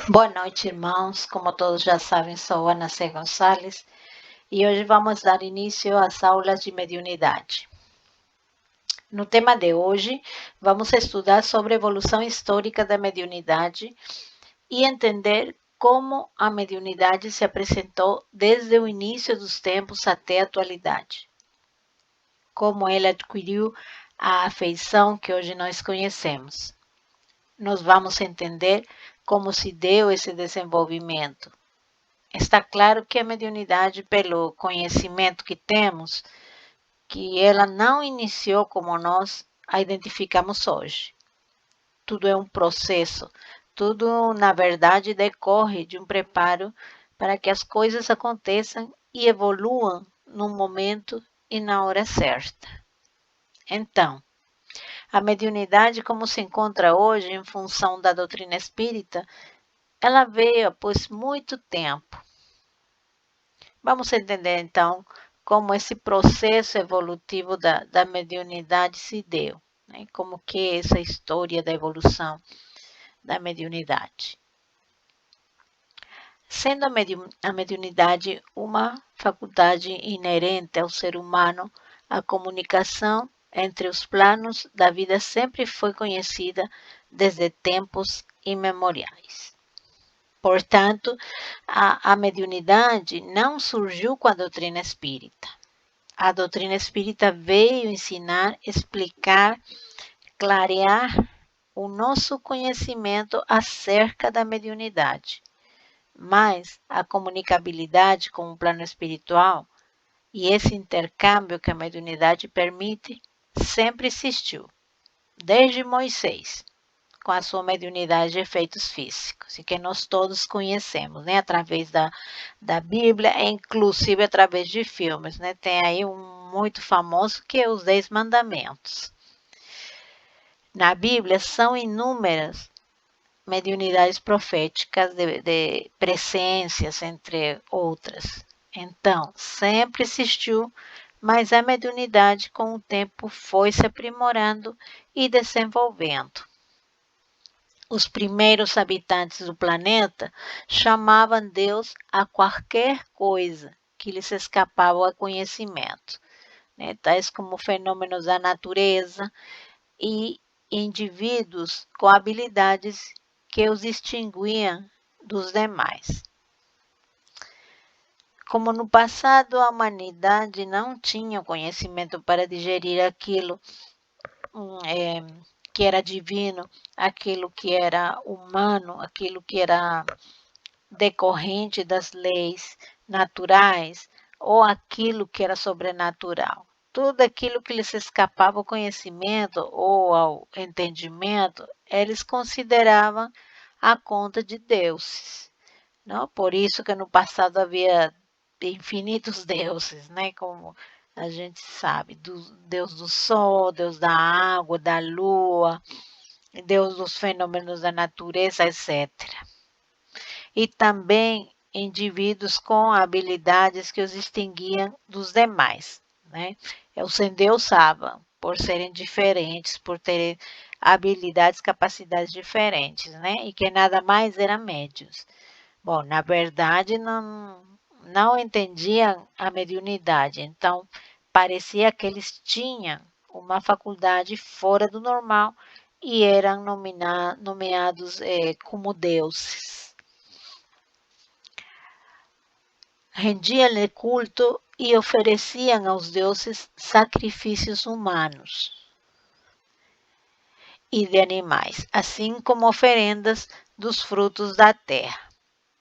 Boa noite, irmãos. Como todos já sabem, sou Ana C. Gonçalves e hoje vamos dar início às aulas de mediunidade. No tema de hoje, vamos estudar sobre a evolução histórica da mediunidade e entender como a mediunidade se apresentou desde o início dos tempos até a atualidade, como ela adquiriu a afeição que hoje nós conhecemos. Nós vamos entender como se deu esse desenvolvimento. Está claro que a mediunidade, pelo conhecimento que temos, que ela não iniciou como nós a identificamos hoje. Tudo é um processo, tudo, na verdade, decorre de um preparo para que as coisas aconteçam e evoluam no momento e na hora certa. Então, a mediunidade, como se encontra hoje em função da doutrina espírita, ela veio após muito tempo. Vamos entender então como esse processo evolutivo da mediunidade se deu, né? Como que é essa história da evolução da mediunidade. Sendo a mediunidade uma faculdade inerente ao ser humano, a comunicação entre os planos da vida sempre foi conhecida desde tempos imemoriais. Portanto, a mediunidade não surgiu com a doutrina espírita. A doutrina espírita veio ensinar, explicar, clarear o nosso conhecimento acerca da mediunidade. Mas a comunicabilidade com o plano espiritual e esse intercâmbio que a mediunidade permite sempre existiu, desde Moisés, com a sua mediunidade de efeitos físicos, e que nós todos conhecemos, né? Através da Bíblia, e inclusive através de filmes, né? Tem aí um muito famoso que é os 10 Mandamentos. Na Bíblia são inúmeras mediunidades proféticas de presciências, entre outras. Então, sempre existiu, mas a mediunidade com o tempo foi se aprimorando e desenvolvendo. Os primeiros habitantes do planeta chamavam Deus a qualquer coisa que lhes escapava ao conhecimento, né? Tais como fenômenos da natureza e indivíduos com habilidades que os distinguiam dos demais. Como no passado a humanidade não tinha conhecimento para digerir aquilo que era divino, aquilo que era humano, aquilo que era decorrente das leis naturais ou aquilo que era sobrenatural. Tudo aquilo que lhes escapava ao conhecimento ou ao entendimento, eles consideravam a conta de deuses. Não? Por isso que no passado havia infinitos deuses, né? Como a gente sabe, Deus do sol, Deus da água, da lua, Deus dos fenômenos da natureza, etc. E também indivíduos com habilidades que os distinguiam dos demais, né? Os endeusavam por serem diferentes, por terem habilidades, capacidades diferentes, né? E que nada mais eram médios. Bom, na verdade, não entendiam a mediunidade, então parecia que eles tinham uma faculdade fora do normal e eram nomeados como deuses. Rendiam-lhe culto e ofereciam aos deuses sacrifícios humanos e de animais, assim como oferendas dos frutos da terra.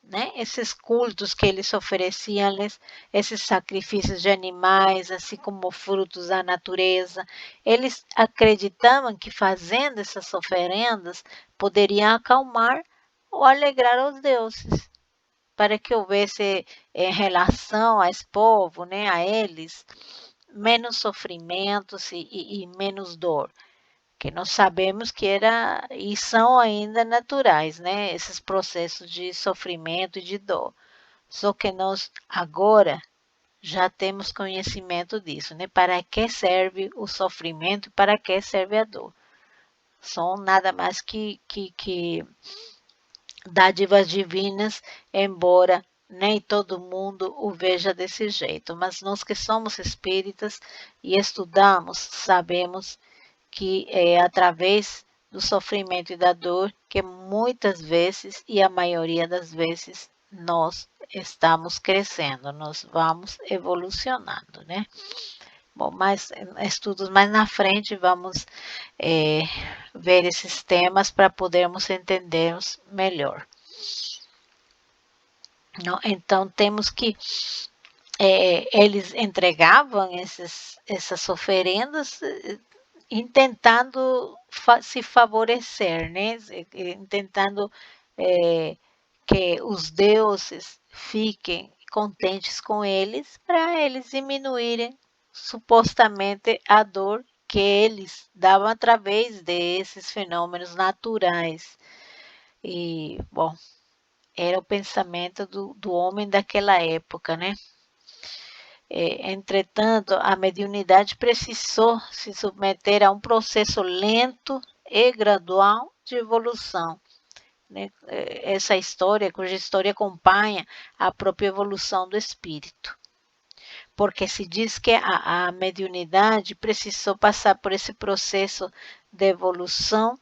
Né? Esses cultos que eles ofereciam, esses sacrifícios de animais, assim como frutos da natureza, eles acreditavam que fazendo essas oferendas poderiam acalmar ou alegrar os deuses, para que houvesse em relação a esse povo, né, a eles, menos sofrimentos e menos dor, que nós sabemos que era e são ainda naturais, né? Esses processos de sofrimento e de dor. Só que nós agora já temos conhecimento disso, né? Para que serve o sofrimento e para que serve a dor? São nada mais que dádivas divinas, embora nem todo mundo o veja desse jeito, mas nós que somos espíritas e estudamos, sabemos que é através do sofrimento e da dor que muitas vezes e a maioria das vezes nós estamos crescendo, nós vamos evolucionando, né? Bom, mais estudos mais na frente vamos é, ver esses temas para podermos entendê-los melhor. Não? Então temos que eles entregavam essas oferendas intentando se favorecer, né? Tentando que os deuses fiquem contentes com eles para eles diminuírem supostamente a dor que eles davam através desses fenômenos naturais. E, bom, era o pensamento do homem daquela época, né? Entretanto, a mediunidade precisou se submeter a um processo lento e gradual de evolução, né? Essa história, cuja história acompanha a própria evolução do espírito. Porque se diz que a mediunidade precisou passar por esse processo de evolução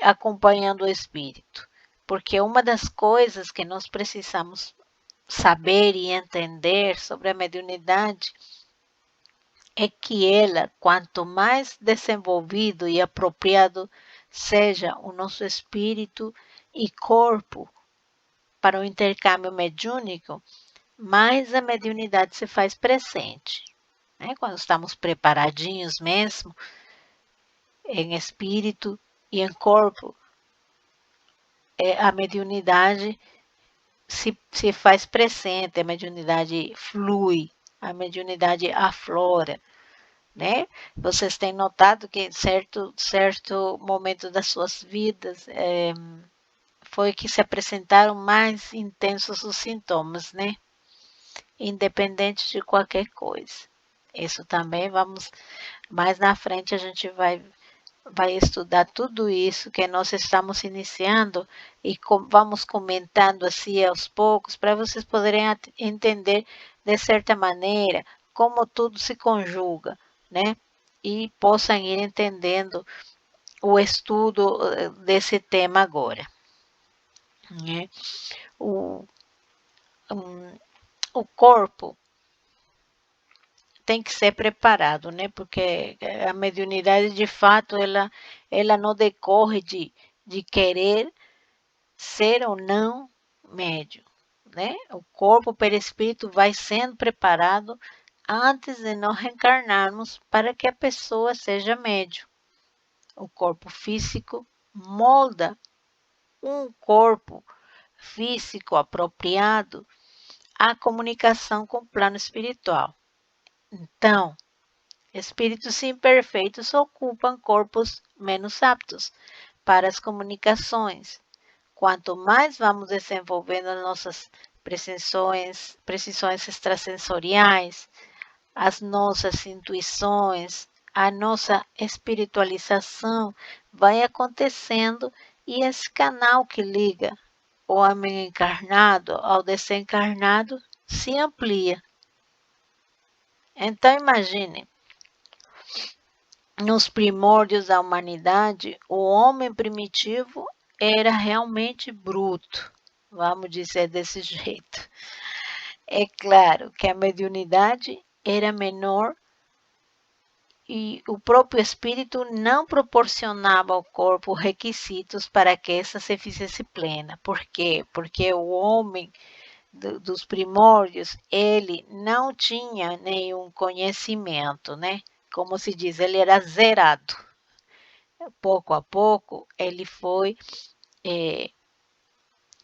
acompanhando o espírito. Porque uma das coisas que nós precisamos saber e entender sobre a mediunidade é que ela, quanto mais desenvolvido e apropriado seja o nosso espírito e corpo para o intercâmbio mediúnico, mais a mediunidade se faz presente. Né? Quando estamos preparadinhos mesmo, em espírito e em corpo, a mediunidade se faz presente, a mediunidade flui, a mediunidade aflora. Né? Vocês têm notado que certo momento das suas vidas foi que se apresentaram mais intensos os sintomas, né? Independente de qualquer coisa. Isso também vamos mais na frente a gente vai estudar tudo isso que nós estamos iniciando e vamos comentando assim aos poucos para vocês poderem entender de certa maneira como tudo se conjuga, né? E possam ir entendendo o estudo desse tema agora. Né? O, um, o corpo tem que ser preparado, né? Porque a mediunidade, de fato, ela não decorre de querer ser ou não médium, né? O corpo perispírito vai sendo preparado antes de nós reencarnarmos para que a pessoa seja médium. O corpo físico molda um corpo físico apropriado à comunicação com o plano espiritual. Então, espíritos imperfeitos ocupam corpos menos aptos para as comunicações. Quanto mais vamos desenvolvendo as nossas precisões extrasensoriais, as nossas intuições, a nossa espiritualização vai acontecendo e esse canal que liga o homem encarnado ao desencarnado se amplia. Então imagine, nos primórdios da humanidade, o homem primitivo era realmente bruto, vamos dizer desse jeito. É claro que a mediunidade era menor e o próprio espírito não proporcionava ao corpo requisitos para que essa se fizesse plena. Por quê? Porque o homem dos primórdios, ele não tinha nenhum conhecimento, né? Como se diz, ele era zerado. Pouco a pouco, ele foi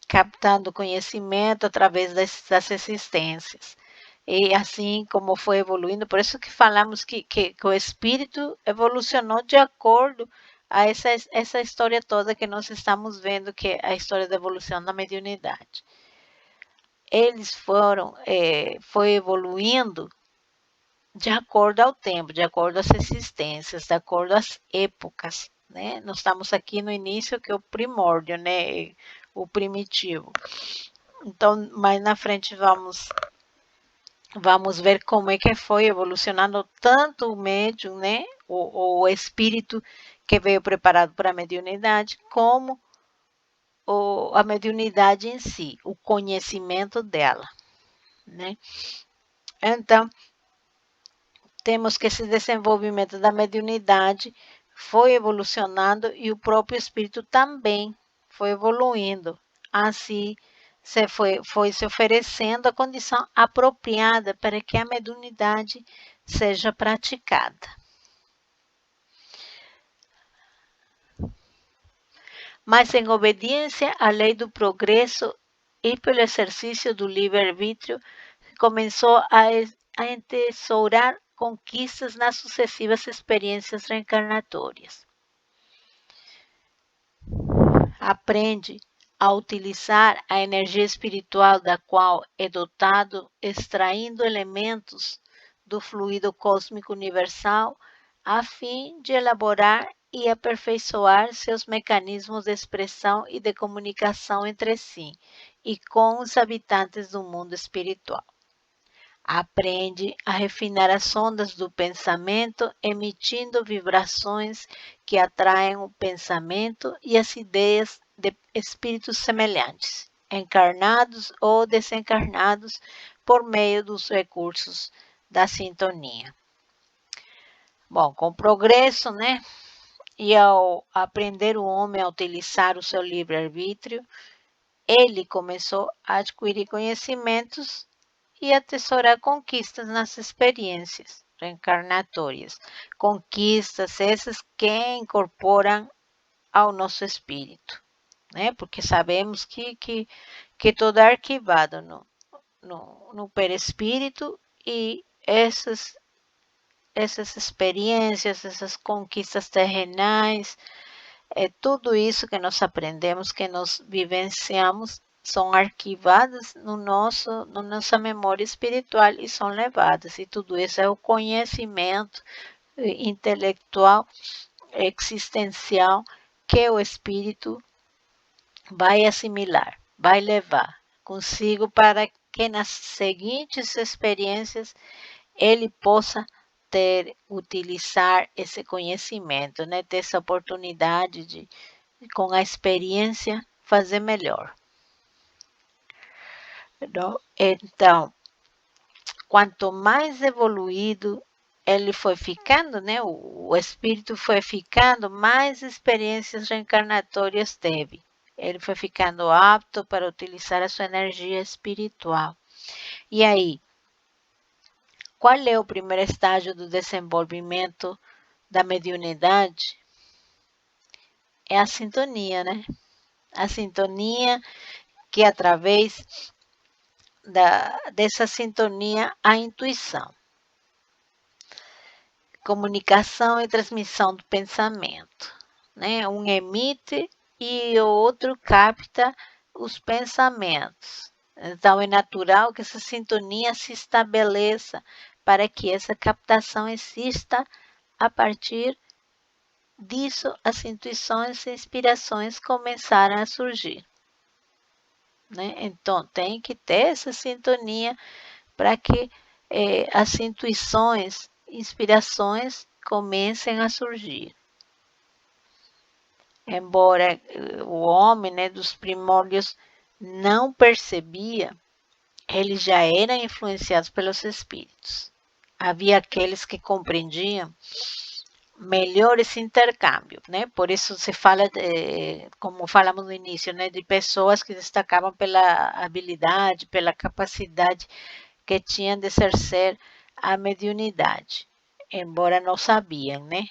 captando conhecimento através das existências. E assim como foi evoluindo, por isso que falamos que o espírito evolucionou de acordo a essa história toda que nós estamos vendo, que é a história da evolução da mediunidade. Eles foi evoluindo de acordo ao tempo, de acordo às existências, de acordo às épocas, né? Nós estamos aqui no início, que é o primórdio, né? O primitivo. Então, mais na frente vamos ver como é que foi evolucionando tanto o médium, né? O espírito que veio preparado para a mediunidade, como a mediunidade em si, o conhecimento dela, né? Então, temos que esse desenvolvimento da mediunidade foi evolucionando e o próprio espírito também foi evoluindo. Assim, foi se oferecendo a condição apropriada para que a mediunidade seja praticada. Mas em obediência à lei do progresso e pelo exercício do livre-arbítrio, começou a entesourar conquistas nas sucessivas experiências reencarnatórias. Aprende a utilizar a energia espiritual da qual é dotado, extraindo elementos do fluido cósmico universal, a fim de elaborar e aperfeiçoar seus mecanismos de expressão e de comunicação entre si e com os habitantes do mundo espiritual. Aprende a refinar as ondas do pensamento, emitindo vibrações que atraem o pensamento e as ideias de espíritos semelhantes, encarnados ou desencarnados, por meio dos recursos da sintonia. Bom, com o progresso, né? E ao aprender o homem a utilizar o seu livre-arbítrio, ele começou a adquirir conhecimentos e atesourar conquistas nas experiências reencarnatórias. Conquistas essas que incorporam ao nosso espírito, né? Porque sabemos que tudo é arquivado no perispírito e essas experiências, essas conquistas terrenais, tudo isso que nós aprendemos, que nós vivenciamos, são arquivadas no nossa memória espiritual e são levadas. E tudo isso é o conhecimento intelectual, existencial, que o espírito vai assimilar, vai levar consigo para que nas seguintes experiências ele possa utilizar esse conhecimento, né? Ter essa oportunidade de, com a experiência, fazer melhor. Não? Então, quanto mais evoluído ele foi ficando, né? O espírito foi ficando, mais experiências reencarnatórias teve. Ele foi ficando apto para utilizar a sua energia espiritual. E aí, qual é o primeiro estágio do desenvolvimento da mediunidade? É a sintonia, né? A sintonia que através dessa sintonia a intuição, comunicação e transmissão do pensamento, né? Um emite e o outro capta os pensamentos. Então é natural que essa sintonia se estabeleça para que essa captação exista. A partir disso, as intuições e inspirações começaram a surgir, né? Então, tem que ter essa sintonia para que as intuições, inspirações comecem a surgir. Embora o homem, né, dos primórdios não percebia, ele já era influenciado pelos espíritos. Havia aqueles que compreendiam melhor esse intercâmbio, né? Por isso se fala, como falamos no início, né, de pessoas que destacavam pela habilidade, pela capacidade que tinham de exercer a mediunidade, embora não sabiam, né?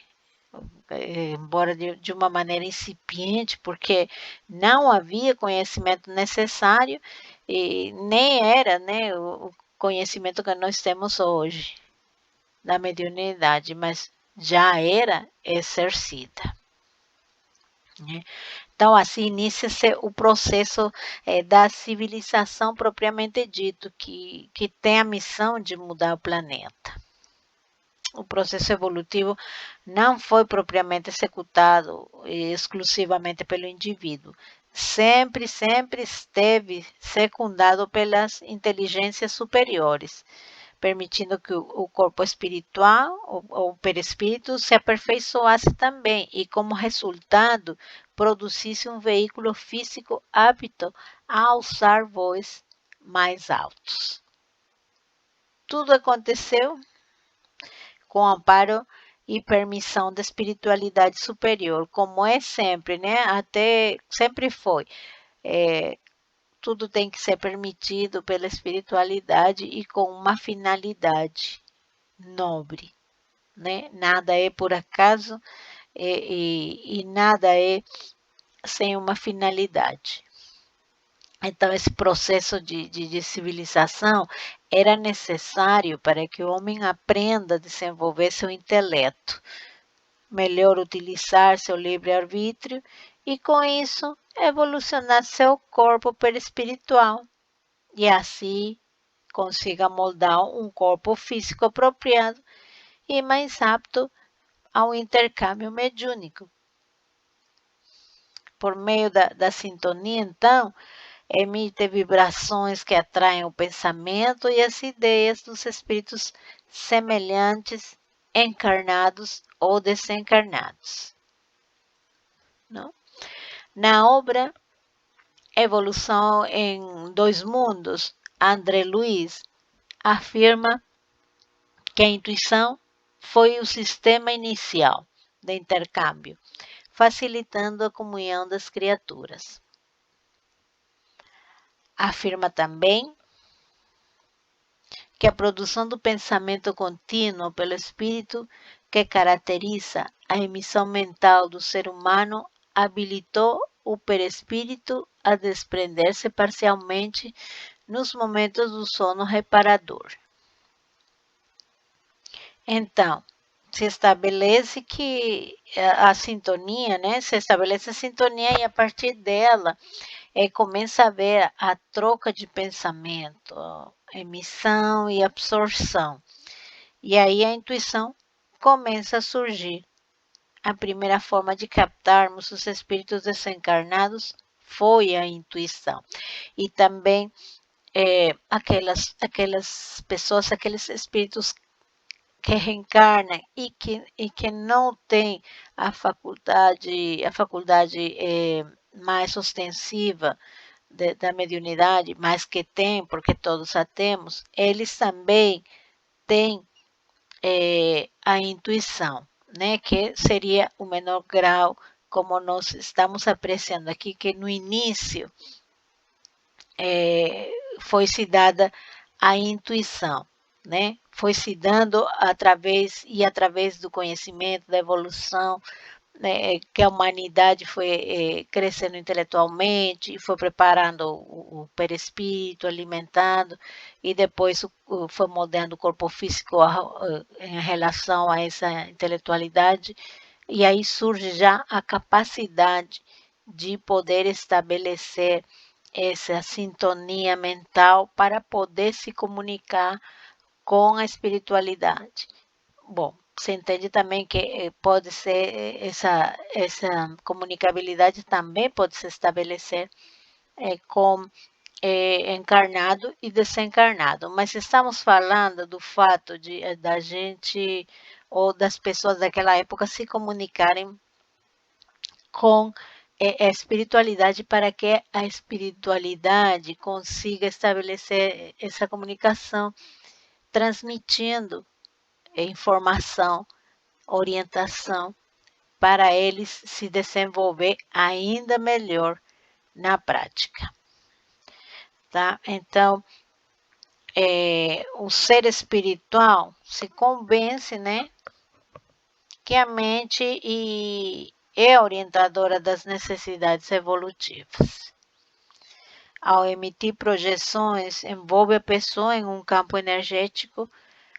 Embora de uma maneira incipiente, porque não havia conhecimento necessário e nem era, né, o conhecimento que nós temos hoje da mediunidade, mas já era exercida, né? Então, assim, inicia-se o processo da civilização propriamente dito, que tem a missão de mudar o planeta. O processo evolutivo não foi propriamente executado exclusivamente pelo indivíduo. Sempre esteve secundado pelas inteligências superiores, permitindo que o corpo espiritual, ou perispírito, se aperfeiçoasse também e, como resultado, produzisse um veículo físico apto a alçar voos mais altos. Tudo aconteceu com amparo e permissão da espiritualidade superior, como é sempre, né? Até sempre foi. É, tudo tem que ser permitido pela espiritualidade e com uma finalidade nobre, né? Nada é por acaso e nada é sem uma finalidade. Então, esse processo de civilização era necessário para que o homem aprenda a desenvolver seu intelecto, melhor utilizar seu livre-arbítrio e, com isso, evolucionar seu corpo perispiritual e assim consiga moldar um corpo físico apropriado e mais apto ao intercâmbio mediúnico. Por meio da sintonia, então, emite vibrações que atraem o pensamento e as ideias dos espíritos semelhantes, encarnados ou desencarnados. Não? Na obra Evolução em Dois Mundos, André Luiz afirma que a intuição foi o sistema inicial de intercâmbio, facilitando a comunhão das criaturas. Afirma também que a produção do pensamento contínuo pelo espírito que caracteriza a emissão mental do ser humano habilitou o perispírito a desprender-se parcialmente nos momentos do sono reparador. Então, se estabelece que a sintonia, né? Se estabelece a sintonia e a partir dela começa a haver a troca de pensamento, emissão e absorção. E aí a intuição começa a surgir. A primeira forma de captarmos os espíritos desencarnados foi a intuição. E também aquelas pessoas, aqueles espíritos que reencarnam e que não têm a faculdade mais ostensiva da mediunidade, mas que tem, porque todos a temos, eles também têm a intuição, né? Que seria o menor grau, como nós estamos apreciando aqui, que no início foi se dada a intuição, né? Foi se dando através do conhecimento, da evolução, né, que a humanidade foi crescendo intelectualmente, foi preparando o perispírito, alimentando, e depois foi moldando o corpo físico em relação a essa intelectualidade, e aí surge já a capacidade de poder estabelecer essa sintonia mental para poder se comunicar com a espiritualidade. Bom, você entende também que pode ser essa comunicabilidade também pode se estabelecer com encarnado e desencarnado, mas estamos falando do fato de da gente ou das pessoas daquela época se comunicarem com a espiritualidade para que a espiritualidade consiga estabelecer essa comunicação, transmitindo informação, orientação para eles se desenvolver ainda melhor na prática, tá? Então, o ser espiritual se convence, né, que a mente é orientadora das necessidades evolutivas. Ao emitir projeções, envolve a pessoa em um campo energético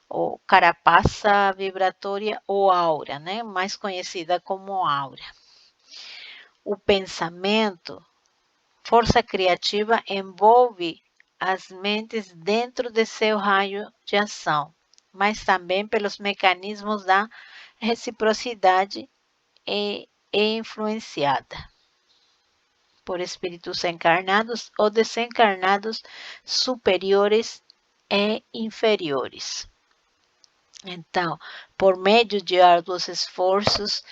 ou carapaça vibratória ou aura, né? Mais conhecida como aura. O pensamento, força criativa, envolve as mentes dentro de seu raio de ação mas também pelos mecanismos da reciprocidade é influenciada por espíritos encarnados ou desencarnados superiores e inferiores. Então, por meio de árduos esforços,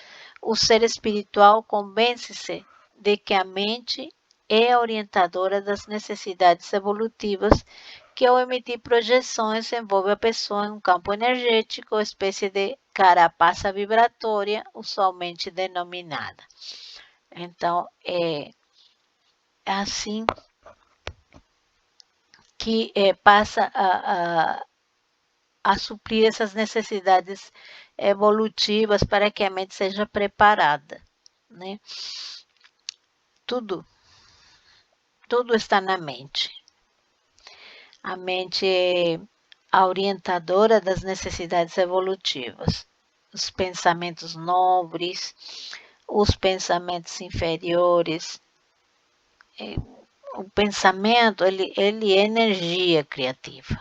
o ser espiritual convence-se de que a mente é a orientadora das necessidades evolutivas que, ao emitir projeções, envolve a pessoa em um campo energético, espécie de carapaça vibratória, usualmente denominada. Então, é assim que passa a suprir essas necessidades evolutivas para que a mente seja preparada, né? Tudo está na mente. A mente é a orientadora das necessidades evolutivas. Os pensamentos nobres, os pensamentos inferiores. O pensamento, ele é energia criativa.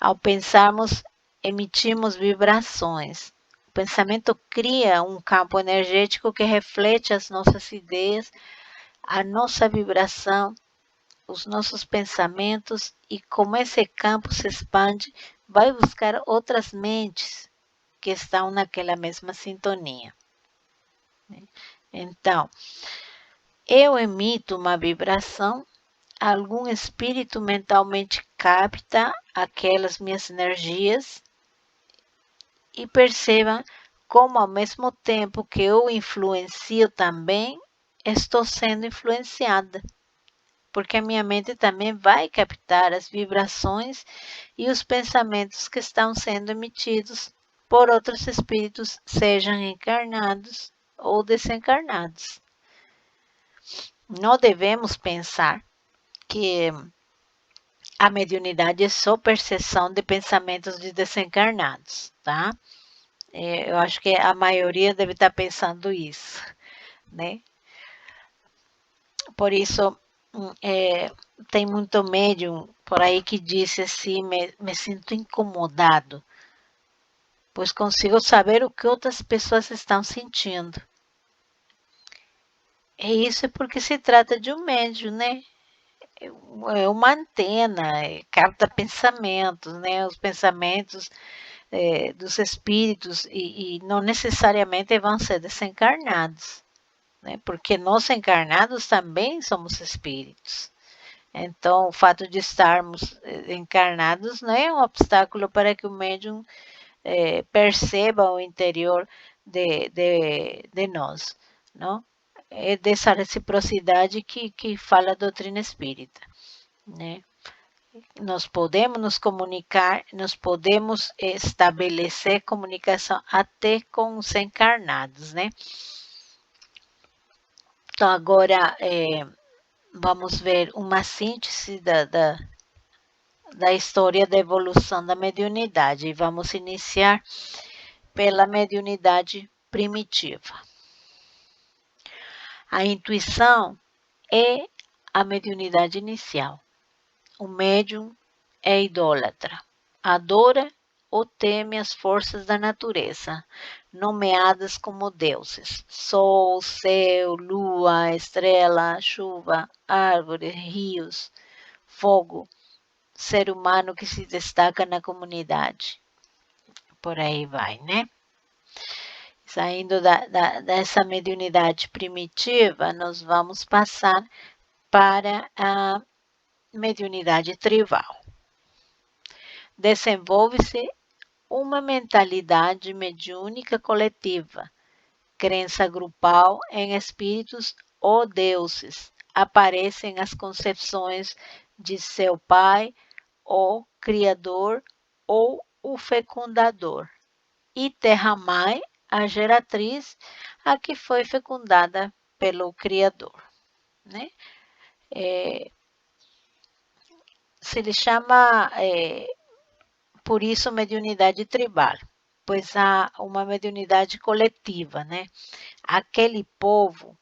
Ao pensarmos, emitimos vibrações. O pensamento cria um campo energético que reflete as nossas ideias, a nossa vibração, os nossos pensamentos, e como esse campo se expande, vai buscar outras mentes que estão naquela mesma sintonia. Então, eu emito uma vibração, algum espírito mentalmente capta aquelas minhas energias e perceba como, ao mesmo tempo que eu influencio também, estou sendo influenciada. Porque a minha mente também vai captar as vibrações e os pensamentos que estão sendo emitidos por outros espíritos, sejam encarnados ou desencarnados. Não devemos pensar que a mediunidade é só percepção de pensamentos de desencarnados, tá? Eu acho que a maioria deve estar pensando isso, né? Por isso, tem muito médium por aí que disse assim, me sinto incomodado, pois consigo saber o que outras pessoas estão sentindo. E isso é porque se trata de um médium, né? É uma antena, capta pensamentos, né? Os pensamentos dos espíritos e não necessariamente vão ser desencarnados, né? Porque nós encarnados também somos espíritos. Então, o fato de estarmos encarnados não é um obstáculo para que o médium perceba o interior de nós, não? É dessa reciprocidade que fala a doutrina espírita, né? Nós podemos nos comunicar, nós podemos estabelecer comunicação até com os encarnados, né? Então, agora vamos ver uma síntese da história da evolução da mediunidade. E vamos iniciar pela mediunidade primitiva. A intuição é a mediunidade inicial. O médium é idólatra, adora ou teme as forças da natureza, nomeadas como deuses: sol, céu, lua, estrela, chuva, árvore, rios, fogo, ser humano que se destaca na comunidade. Por aí vai, né? Saindo dessa mediunidade primitiva, nós vamos passar para a mediunidade tribal. Desenvolve-se uma mentalidade mediúnica coletiva, crença grupal em espíritos ou deuses. Aparecem as concepções de seu pai, o criador ou o fecundador, e terra-mãe, a geratriz, a que foi fecundada pelo criador, né? Se lhe chama por isso mediunidade tribal, pois há uma mediunidade coletiva, né? Aquele povo,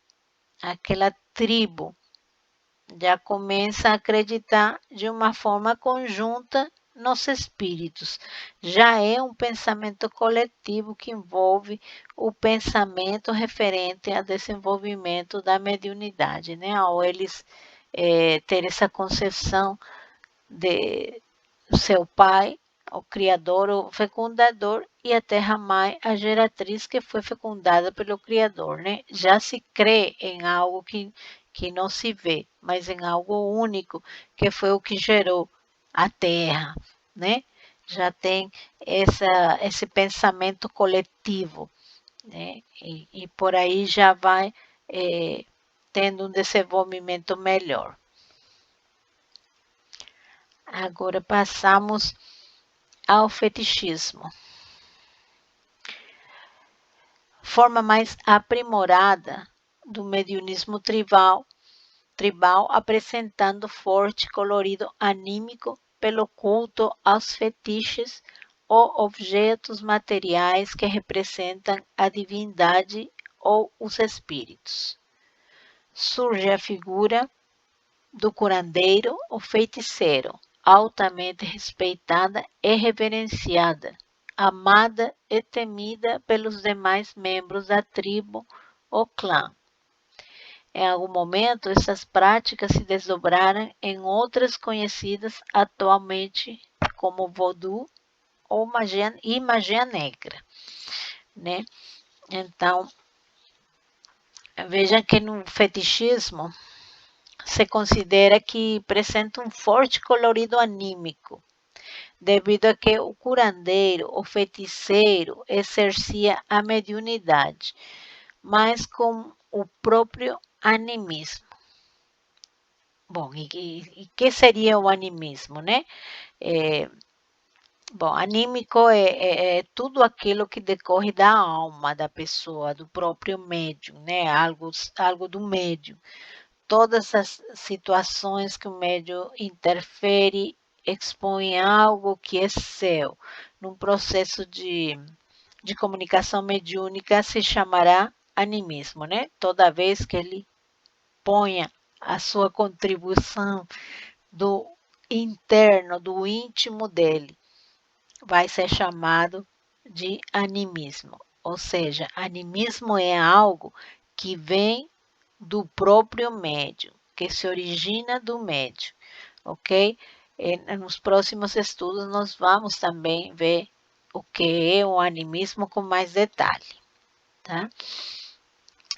aquela tribo já começa a acreditar de uma forma conjunta nos espíritos. Já é um pensamento coletivo que envolve o pensamento referente ao desenvolvimento da mediunidade, né? Ao eles ter essa concepção de seu pai, o Criador, o fecundador, e a Terra-mãe, a geratriz que foi fecundada pelo Criador, né? Já se crê em algo que não se vê, mas em algo único, que foi o que gerou a Terra, né? Já tem esse pensamento coletivo, né? E por aí já vai tendo um desenvolvimento melhor. Agora passamos ao fetichismo. Forma mais aprimorada do mediunismo tribal apresentando forte colorido anímico pelo culto aos fetiches ou objetos materiais que representam a divindade ou os espíritos. Surge a figura do curandeiro ou feiticeiro, altamente respeitada e reverenciada, amada e temida pelos demais membros da tribo ou clã. Em algum momento, essas práticas se desdobraram em outras conhecidas atualmente como voodoo ou magia negra, né? Então, veja que no fetichismo se considera que apresenta um forte colorido anímico, devido a que o curandeiro, o feiticeiro, exercia a mediunidade, mas com o próprio animismo. Bom, e que seria o animismo, né? Bom, anímico é tudo aquilo que decorre da alma da pessoa, do próprio médium, né? Algo do médium. Todas as situações que o médium interfere expõem algo que é seu. Num processo de comunicação mediúnica se chamará animismo, né? Toda vez que ele ponha a sua contribuição do interno, do íntimo dele, vai ser chamado de animismo. Ou seja, animismo é algo que vem do próprio médium, que se origina do médium, ok? E nos próximos estudos nós vamos também ver o que é o animismo com mais detalhe, tá?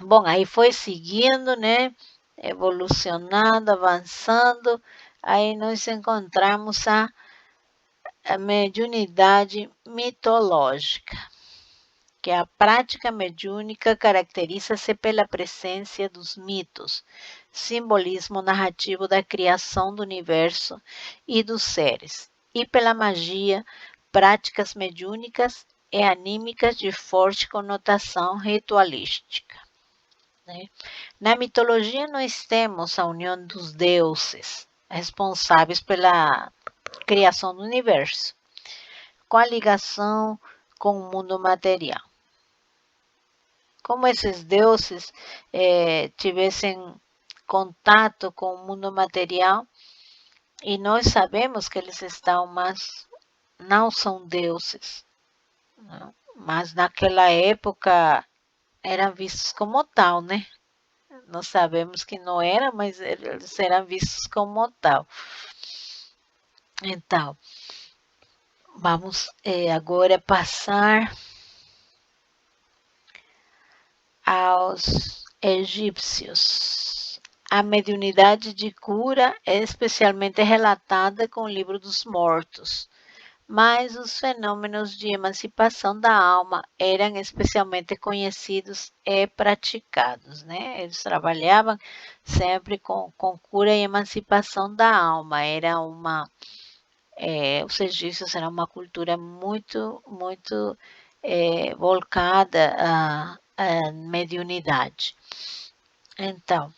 Bom, aí foi seguindo, né? Evolucionando, avançando, aí nós encontramos a mediunidade mitológica, que a prática mediúnica caracteriza-se pela presença dos mitos, simbolismo narrativo da criação do universo e dos seres, e pela magia, práticas mediúnicas e anímicas de forte conotação ritualística, né? Na mitologia, nós temos a união dos deuses, responsáveis pela criação do universo, com a ligação com o mundo material. Como esses deuses tivessem contato com o mundo material, e nós sabemos que eles estão, mas não são deuses, não? Mas naquela época eram vistos como tal, né? Nós sabemos que não era, mas eles eram vistos como tal. Então, vamos agora passar aos egípcios. A mediunidade de cura é especialmente relatada com o livro dos mortos, mas os fenômenos de emancipação da alma eram especialmente conhecidos e praticados, né? Eles trabalhavam sempre com cura e emancipação da alma. Os egípcios eram uma cultura muito volcada à mediunidade. Então,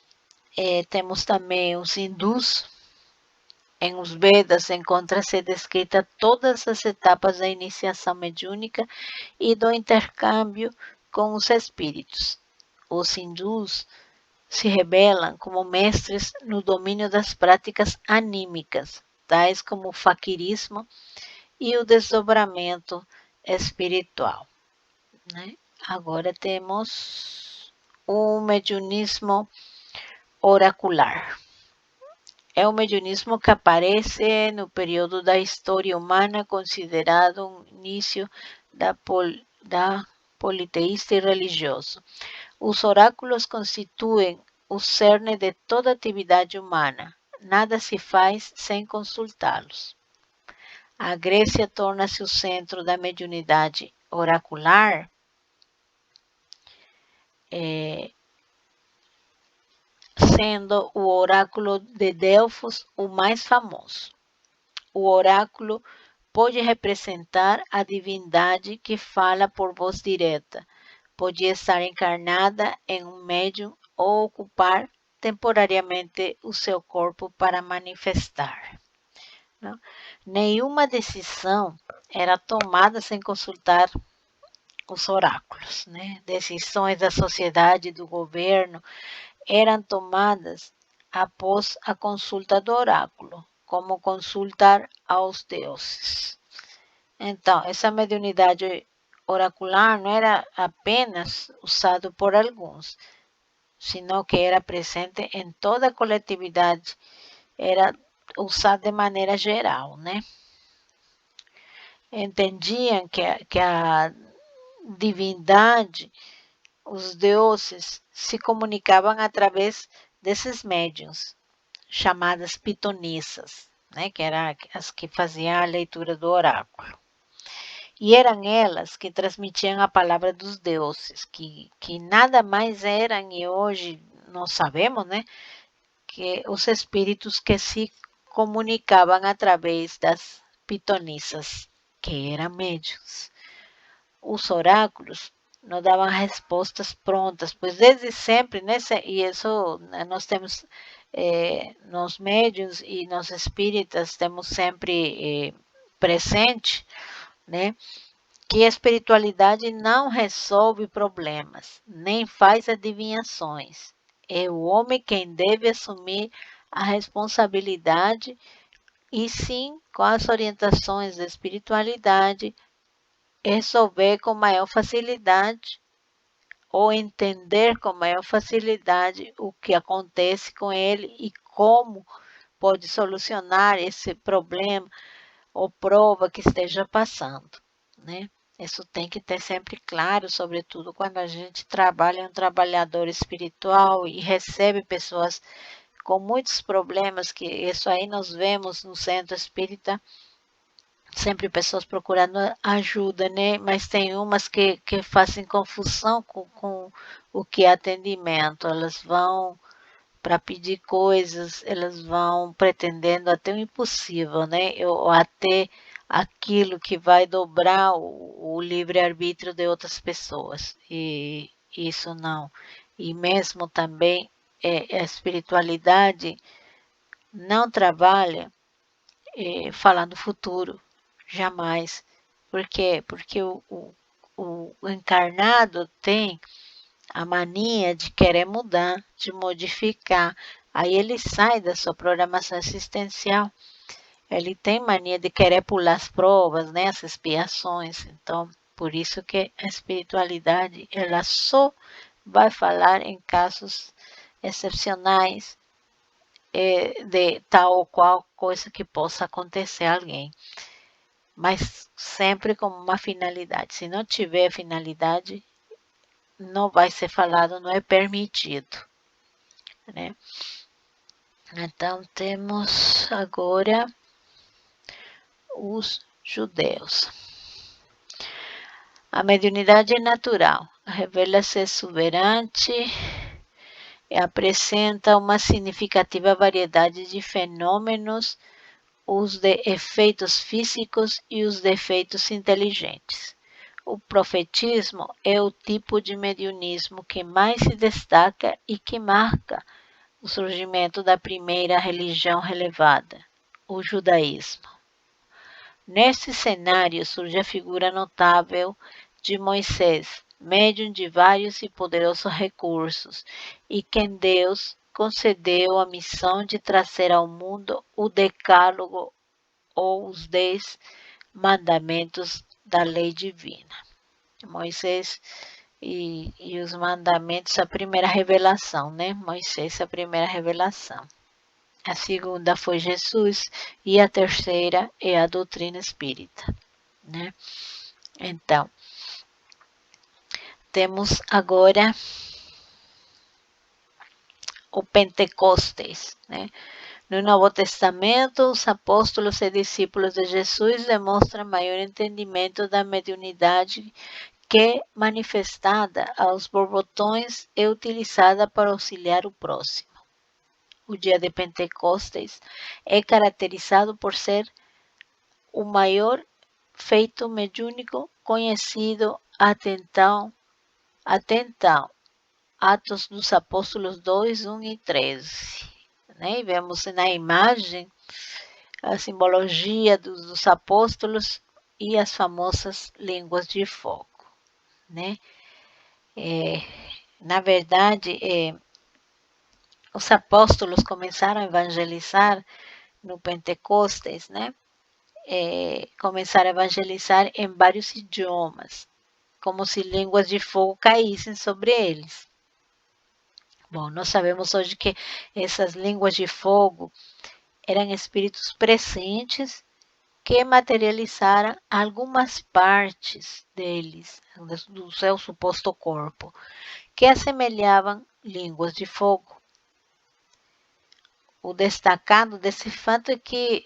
temos também os hindus. Em os Vedas encontra-se descrita todas as etapas da iniciação mediúnica e do intercâmbio com os espíritos. Os hindus se revelam como mestres no domínio das práticas anímicas, tais como o faquirismo e o desdobramento espiritual, né? Agora temos o mediunismo oracular. É o mediunismo que aparece no período da história humana considerado um início da politeísta e religioso. Os oráculos constituem o cerne de toda atividade humana. Nada se faz sem consultá-los. A Grécia torna-se o centro da mediunidade oracular, sendo o oráculo de Delfos o mais famoso. O oráculo pode representar a divindade que fala por voz direta, pode estar encarnada em um médium ou ocupar temporariamente o seu corpo para manifestar. Não? Nenhuma decisão era tomada sem consultar os oráculos, né? Decisões da sociedade e do governo eram tomadas após a consulta do oráculo, como consultar aos deuses. Então, essa mediunidade oracular não era apenas usado por alguns, sino que era presente em toda a coletividade, era usado de maneira geral, né? Entendiam que a divindade, os deuses, se comunicavam através desses médiuns, chamadas pitonissas, né? Que eram as que faziam a leitura do oráculo. E eram elas que transmitiam a palavra dos deuses, que nada mais eram, e hoje nós sabemos, né? Que os espíritos que se comunicavam através das pitonissas, que eram médiuns. Os oráculos não davam respostas prontas, pois desde sempre, e isso nós temos, nos médiuns e nos espíritas, temos sempre presente, né? Que a espiritualidade não resolve problemas, nem faz adivinhações. É o homem quem deve assumir a responsabilidade e sim, com as orientações da espiritualidade, resolver com maior facilidade ou entender com maior facilidade o que acontece com ele e como pode solucionar esse problema ou prova que esteja passando, né? Isso tem que ter sempre claro, sobretudo quando a gente trabalha, é um trabalhador espiritual e recebe pessoas com muitos problemas, que isso aí nós vemos no centro espírita, sempre pessoas procurando ajuda, né? Mas tem umas que fazem confusão com o que é atendimento, elas vão para pedir coisas, elas vão pretendendo até o impossível, né? Ou até aquilo que vai dobrar o livre-arbítrio de outras pessoas. E isso não. E mesmo também a espiritualidade não trabalha falando futuro, jamais. Por quê? Porque o encarnado tem a mania de querer mudar, de modificar. Aí ele sai da sua programação existencial. Ele tem mania de querer pular as provas, né, as expiações. Então, por isso que a espiritualidade, ela só vai falar em casos excepcionais, de tal ou qual coisa que possa acontecer a alguém. Mas sempre com uma finalidade. Se não tiver finalidade, não vai ser falado, não é permitido, né? Então temos agora os judeus. A mediunidade é natural, revela-se exuberante e apresenta uma significativa variedade de fenômenos, os de efeitos físicos e os de efeitos inteligentes. O profetismo é o tipo de mediunismo que mais se destaca e que marca o surgimento da primeira religião relevada, o judaísmo. Nesse cenário surge a figura notável de Moisés, médium de vários e poderosos recursos, e quem Deus concedeu a missão de trazer ao mundo o decálogo ou os 10 mandamentos da lei divina. Moisés e os mandamentos, a primeira revelação, né? Moisés, a primeira revelação. A segunda foi Jesus e a terceira é a doutrina espírita, né? Então, temos agora o Pentecostes, né? No Novo Testamento, os apóstolos e discípulos de Jesus demonstram maior entendimento da mediunidade que, manifestada aos borbotões, é utilizada para auxiliar o próximo. O dia de Pentecostes é caracterizado por ser o maior feito mediúnico conhecido até então, Atos dos Apóstolos 2, 1 e 13. Né? E vemos na imagem a simbologia dos apóstolos e as famosas línguas de fogo. Né? Na verdade, os apóstolos começaram a evangelizar no Pentecostes, né? Começaram a evangelizar em vários idiomas, como se línguas de fogo caíssem sobre eles. Bom, nós sabemos hoje que essas línguas de fogo eram espíritos presentes que materializaram algumas partes deles, do seu suposto corpo, que assemelhavam línguas de fogo. O destacado desse fato é que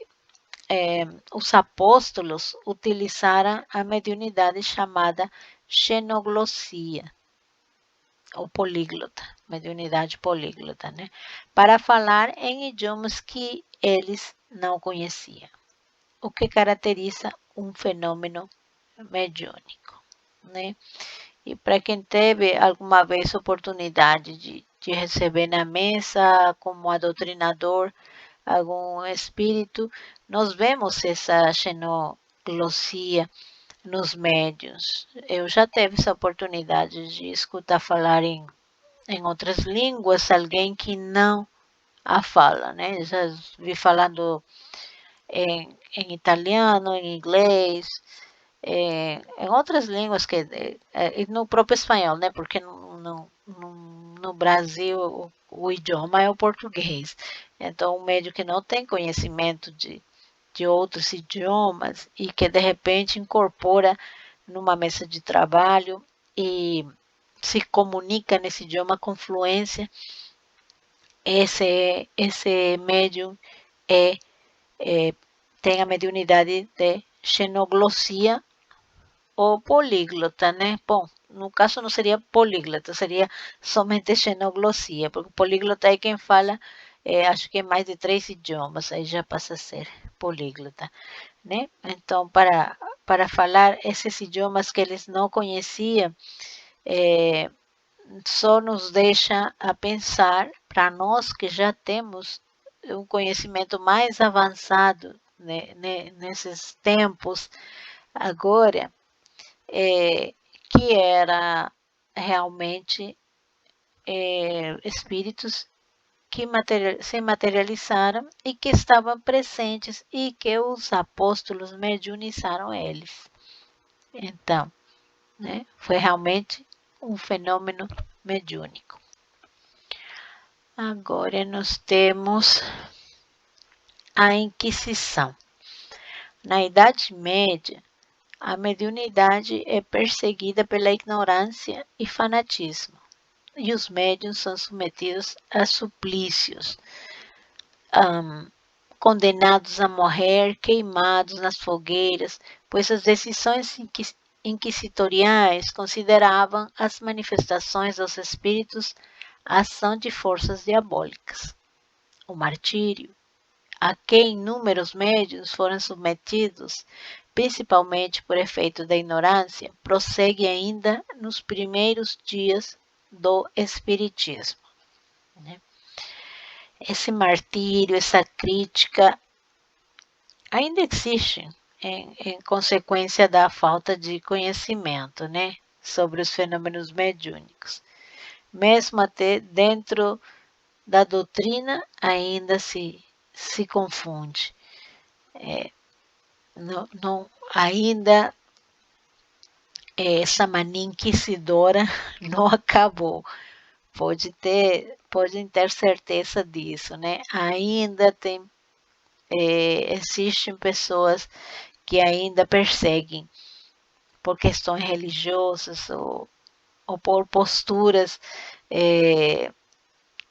os apóstolos utilizaram a mediunidade chamada xenoglossia, ou políglota, mediunidade políglota, né? Para falar em idiomas que eles não conheciam, o que caracteriza um fenômeno mediúnico, né? E para quem teve alguma vez oportunidade de receber na mesa como adotrinador algum espírito, nós vemos essa xenoglossia nos médiuns. Eu já tive essa oportunidade de escutar falar em outras línguas alguém que não a fala, né? Já vi falando em italiano, em inglês, em outras línguas, e no próprio espanhol, né? Porque no Brasil o idioma é o português. Então, um médium que não tem conhecimento de outros idiomas e que de repente incorpora numa mesa de trabalho e se comunica nesse idioma com fluência, esse médium tem a mediunidade de xenoglossia ou políglota, né? Bom, no caso não seria políglota, seria somente xenoglossia, porque políglota é quem fala, acho que é mais de 3 idiomas, aí já passa a ser políglota, né? Então, para falar esses idiomas que eles não conheciam, só nos deixa a pensar, para nós que já temos um conhecimento mais avançado, né, nesses tempos agora, que era realmente espíritos que se materializaram e que estavam presentes e que os apóstolos mediunizaram eles. Então, né, foi realmente um fenômeno mediúnico. Agora nós temos a Inquisição. Na Idade Média, a mediunidade é perseguida pela ignorância e fanatismo, e os médiuns são submetidos a suplícios, condenados a morrer, queimados nas fogueiras, pois as decisões inquisitoriais consideravam as manifestações dos espíritos ação de forças diabólicas. O martírio, a que inúmeros médiuns foram submetidos, principalmente por efeito da ignorância, prossegue ainda nos primeiros dias do Espiritismo. Né? Esse martírio, essa crítica, ainda existe em consequência da falta de conhecimento, né, sobre os fenômenos mediúnicos. Mesmo até dentro da doutrina ainda se confunde. Ainda essa mania inquisidora não acabou. Podem ter certeza disso, né? Ainda existem pessoas que ainda perseguem por questões religiosas ou por posturas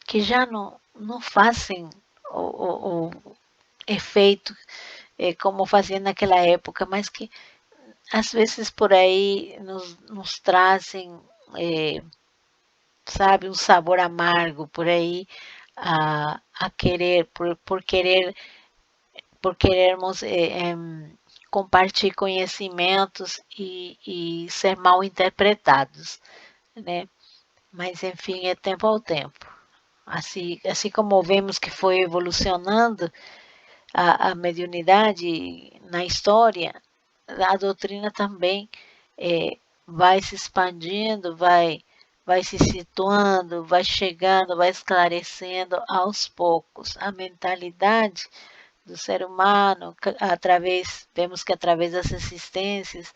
que já não fazem o efeito como fazia naquela época, mas que às vezes por aí nos trazem, sabe, um sabor amargo por aí a querer, por querermos compartilhar conhecimentos e ser mal interpretados, né? Mas enfim, é tempo ao tempo. Assim como vemos que foi evolucionando a mediunidade na história, a doutrina também vai se expandindo, vai se situando, vai chegando, vai esclarecendo aos poucos. A mentalidade do ser humano, vemos que através das existências,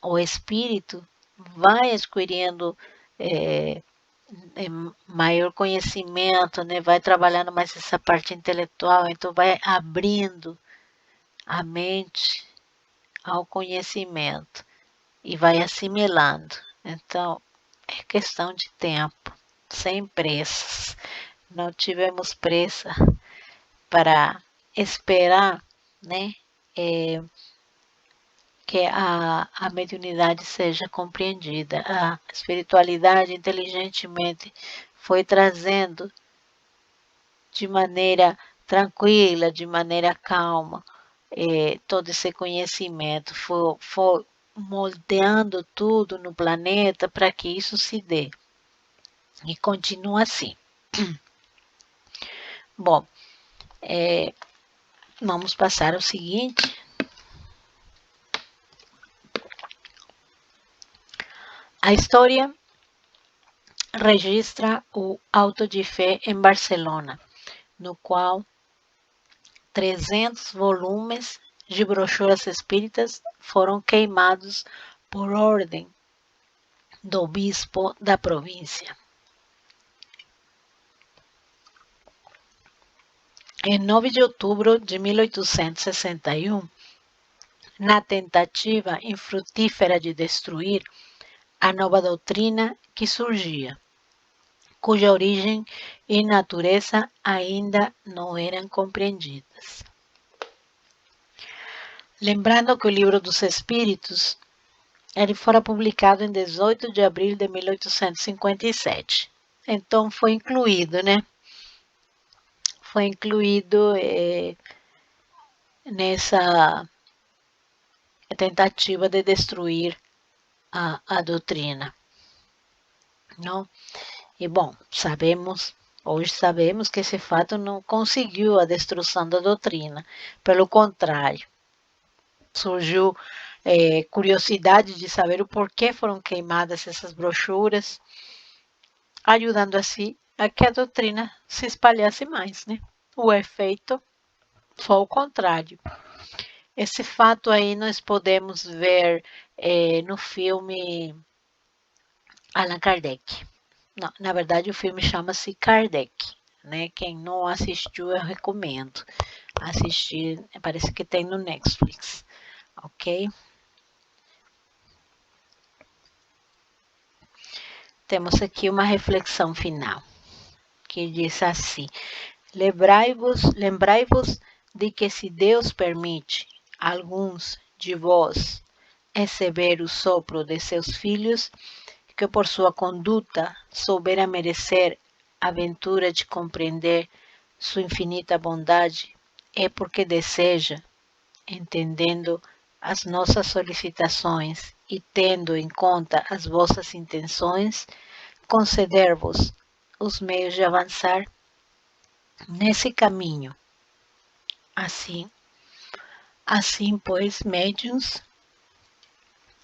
o espírito vai adquirindo maior conhecimento, né? Vai trabalhando mais essa parte intelectual, então vai abrindo a mente ao conhecimento e vai assimilando. Então, é questão de tempo, sem pressas. Não tivemos pressa para esperar, né? Que a mediunidade seja compreendida. A espiritualidade inteligentemente foi trazendo de maneira tranquila, de maneira calma, todo esse conhecimento, foi moldeando tudo no planeta para que isso se dê. E continua assim. Bom, vamos passar ao seguinte. A história registra o auto de fé em Barcelona, no qual 300 volumes de brochuras espíritas foram queimados por ordem do bispo da província. Em 9 de outubro de 1861, na tentativa infrutífera de destruir a nova doutrina que surgia, cuja origem e natureza ainda não eram compreendidas. Lembrando que o Livro dos Espíritos ele fora publicado em 18 de abril de 1857. Então foi incluído, né? Foi incluído nessa tentativa de destruir a doutrina, não? E bom, hoje sabemos que esse fato não conseguiu a destruição da doutrina, pelo contrário, surgiu curiosidade de saber o porquê foram queimadas essas brochuras, ajudando assim a que a doutrina se espalhasse mais, né? O efeito foi o contrário. Esse fato aí nós podemos ver no filme Allan Kardec. Não, na verdade, o filme chama-se Kardec, né? Quem não assistiu, eu recomendo assistir. Parece que tem no Netflix, ok? Temos aqui uma reflexão final, que diz assim: lembrai-vos de que se Deus permite alguns de vós receber o sopro de seus filhos, que por sua conduta souberam merecer a ventura de compreender sua infinita bondade, é porque deseja, entendendo as nossas solicitações e tendo em conta as vossas intenções, conceder-vos os meios de avançar nesse caminho. Assim, pois, médiuns,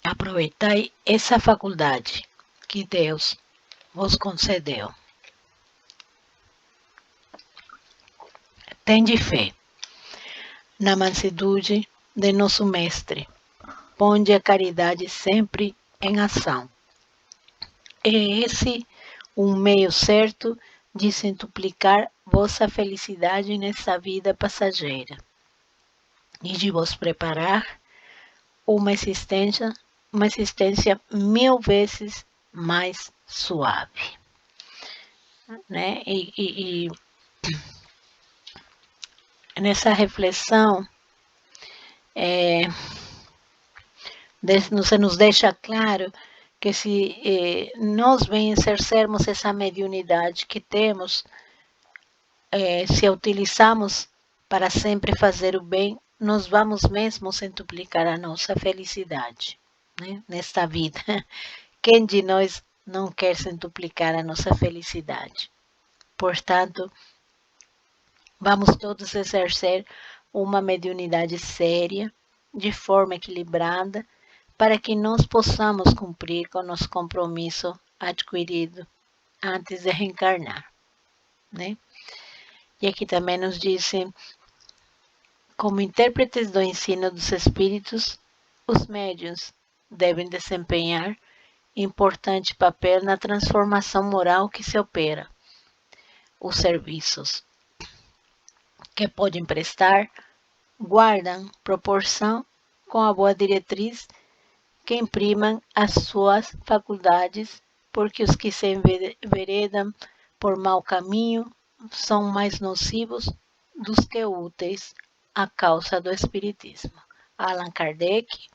aproveitai essa faculdade que Deus vos concedeu. Tende fé. na mansidão de nosso Mestre. Ponde a caridade sempre em ação. É esse um meio certo de centuplicar vossa felicidade nessa vida passageira e de vos preparar uma existência 1000 vezes mais suave. Né? E nessa reflexão, se nos deixa claro que se nós bem exercermos essa mediunidade que temos, se a utilizamos para sempre fazer o bem, nós vamos mesmo centuplicar a nossa felicidade, né? Nesta vida. Quem de nós não quer centuplicar a nossa felicidade? Portanto, vamos todos exercer uma mediunidade séria, de forma equilibrada, para que nós possamos cumprir com o nosso compromisso adquirido antes de reencarnar, né? E aqui também nos disse, como intérpretes do ensino dos espíritos, os médiuns devem desempenhar importante papel na transformação moral que se opera. Os serviços que podem prestar guardam proporção com a boa diretriz que imprimam as suas faculdades, porque os que se enveredam por mau caminho são mais nocivos dos que úteis à causa do Espiritismo. Allan Kardec,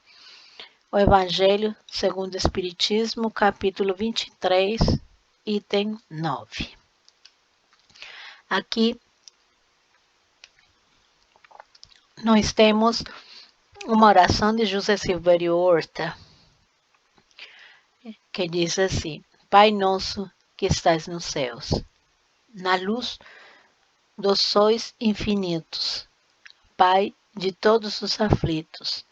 o Evangelho segundo o Espiritismo, capítulo 23, item 9. Aqui nós temos uma oração de José Silvério Horta, que diz assim: Pai nosso que estás nos céus, na luz dos sóis infinitos, Pai de todos os aflitos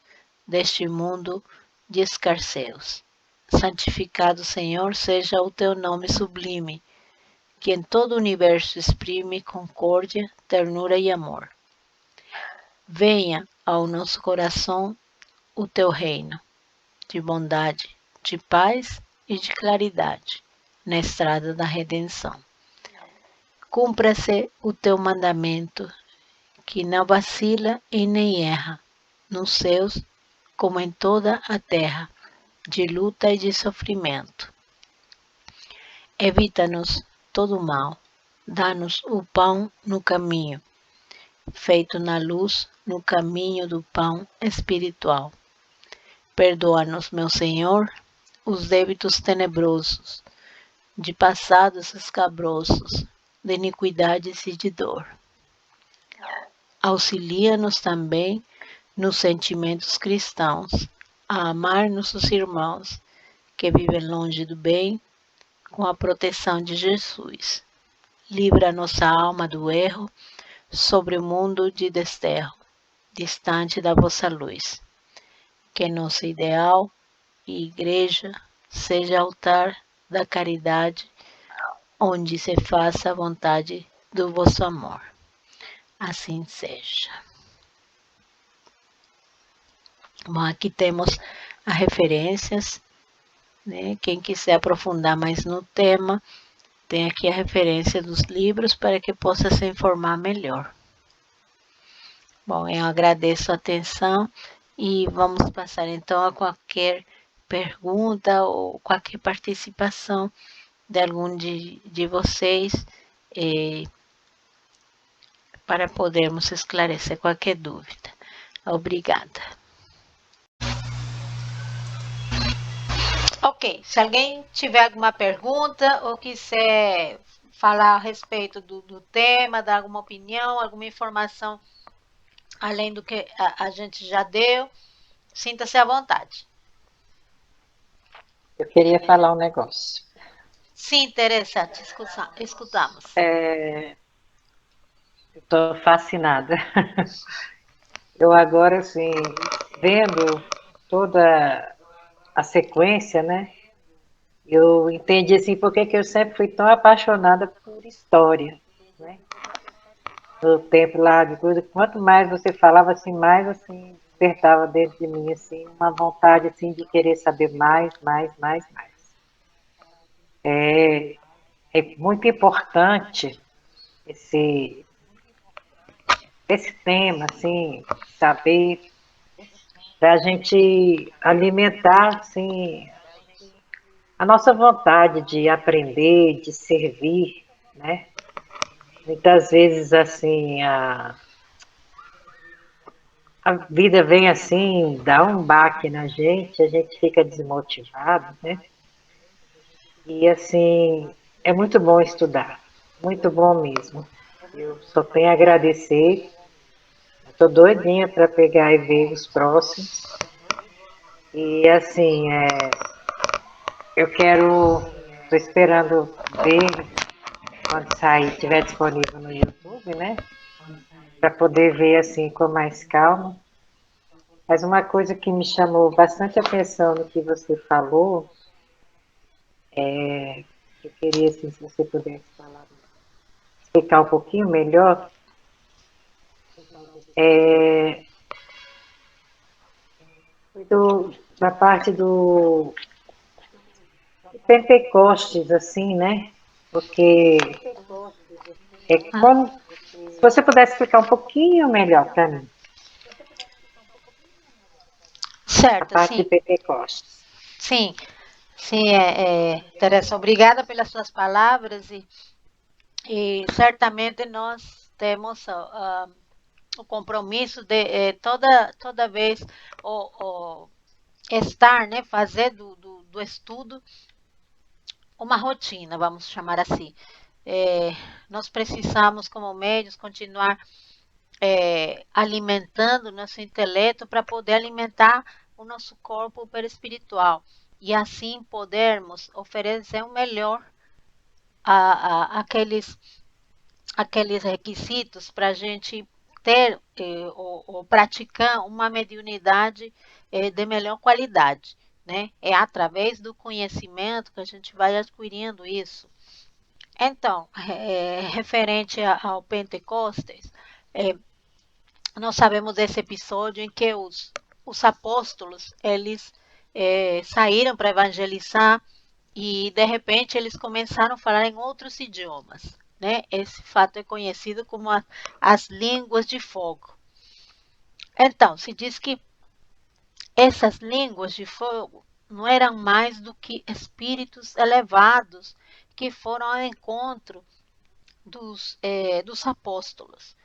deste mundo de escarcéus, santificado, Senhor, seja o teu nome sublime, que em todo o universo exprime concórdia, ternura e amor. Venha ao nosso coração o teu reino, de bondade, de paz e de claridade, na estrada da redenção. Cumpra-se o teu mandamento, que não vacila e nem erra, nos céus como em toda a terra, de luta e de sofrimento. Evita-nos todo o mal, dá-nos o pão no caminho, feito na luz, no caminho do pão espiritual. Perdoa-nos, meu Senhor, os débitos tenebrosos, de passados escabrosos, de iniquidades e de dor. Auxilia-nos também nos sentimentos cristãos, a amar nossos irmãos que vivem longe do bem, com a proteção de Jesus. Livra nossa alma do erro, sobre o mundo de desterro, distante da vossa luz. Que nosso ideal e igreja seja altar da caridade, onde se faça a vontade do vosso amor. Assim seja. Bom, aqui temos as referências, né? Quem quiser aprofundar mais no tema, tem aqui a referência dos livros para que possa se informar melhor. Bom, eu agradeço a atenção e vamos passar então a qualquer pergunta ou qualquer participação de algum de vocês, para podermos esclarecer qualquer dúvida. Obrigada. Ok, se alguém tiver alguma pergunta ou quiser falar a respeito do tema, dar alguma opinião, alguma informação além do que a gente já deu, sinta-se à vontade. Eu queria falar um negócio. Sim, Teresa, te escutamos. Eu estou fascinada. Eu agora, assim, vendo toda a sequência, né? Eu entendi, assim, porque que eu sempre fui tão apaixonada por história, né? no tempo lá de coisa, quanto mais você falava, assim, mais assim, despertava dentro de mim, assim, uma vontade assim de querer saber mais, mais, mais, mais. É, é muito importante esse, esse tema, assim, saber, para a gente alimentar, assim, a nossa vontade de aprender, de servir, né? Muitas vezes, assim, a vida vem assim, dá um baque na gente, a gente fica desmotivado, né? E assim, é muito bom estudar, muito bom mesmo. Eu só tenho a agradecer. Estou doidinha para pegar e ver os próximos. E assim, eu quero, estou esperando ver quando sair, estiver disponível no YouTube, né? Para poder ver assim com mais calma. Mas uma coisa que me chamou bastante atenção no que você falou, eu queria assim, se você pudesse falar, explicar um pouquinho melhor, é, foi da parte do Pentecostes, assim, né? Porque é Ah, como se você pudesse explicar um pouquinho melhor para mim, a certo, parte de sim, Pentecostes. sim, sim, Teresa, obrigada pelas suas palavras e certamente nós temos o compromisso de toda vez o estar, né, fazer do estudo uma rotina, vamos chamar assim. É, nós precisamos, como médios, continuar alimentando o nosso intelecto para poder alimentar o nosso corpo perispiritual e assim podermos oferecer o melhor aqueles requisitos para a gente ter ou praticar uma mediunidade de melhor qualidade, né? É através do conhecimento que a gente vai adquirindo isso. Então, referente ao Pentecostes, é, nós sabemos desse episódio em que os apóstolos, eles saíram para evangelizar e de repente eles começaram a falar em outros idiomas, né? Esse fato é conhecido como as línguas de fogo. Então, se diz que essas línguas de fogo não eram mais do que espíritos elevados que foram ao encontro dos apóstolos.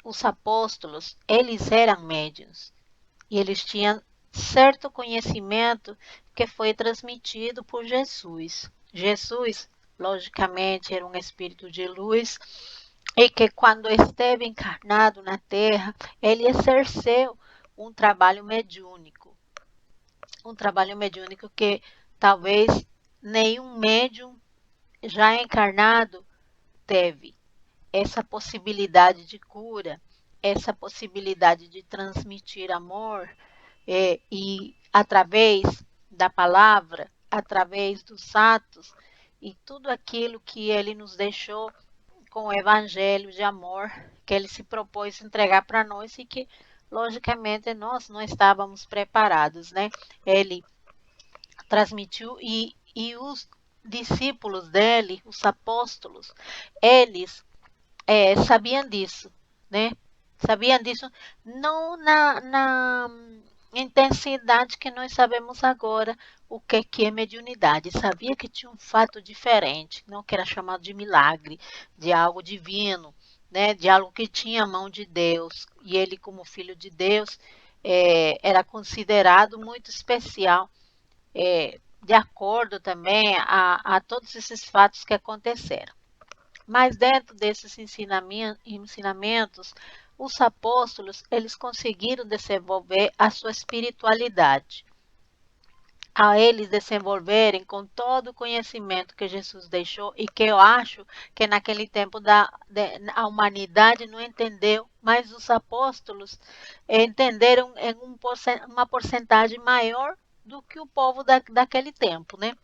Os apóstolos, eles eram médiuns e eles tinham certo conhecimento que foi transmitido por Jesus. Jesus, logicamente, era um espírito de luz e que quando esteve encarnado na Terra, ele exerceu um trabalho mediúnico. Um trabalho mediúnico que talvez nenhum médium já encarnado teve essa possibilidade de cura, essa possibilidade de transmitir amor e através da palavra, através dos atos e tudo aquilo que ele nos deixou com o evangelho de amor que ele se propôs entregar para nós e que logicamente nós não estávamos preparados, né? Ele transmitiu e os discípulos dele, os apóstolos, eles sabiam disso, né? Sabiam disso não na intensidade que nós sabemos agora o que é mediunidade. Sabia que tinha um fato diferente, não que era chamado de milagre, de algo divino, né? De algo que tinha a mão de Deus. E ele, como filho de Deus, era considerado muito especial, de acordo também a todos esses fatos que aconteceram. Mas dentro desses ensinamentos, os apóstolos, eles conseguiram desenvolver a sua espiritualidade. A eles desenvolverem com todo o conhecimento que Jesus deixou e que eu acho que naquele tempo a humanidade não entendeu, mas os apóstolos entenderam em uma porcentagem maior do que o povo daquele tempo, né?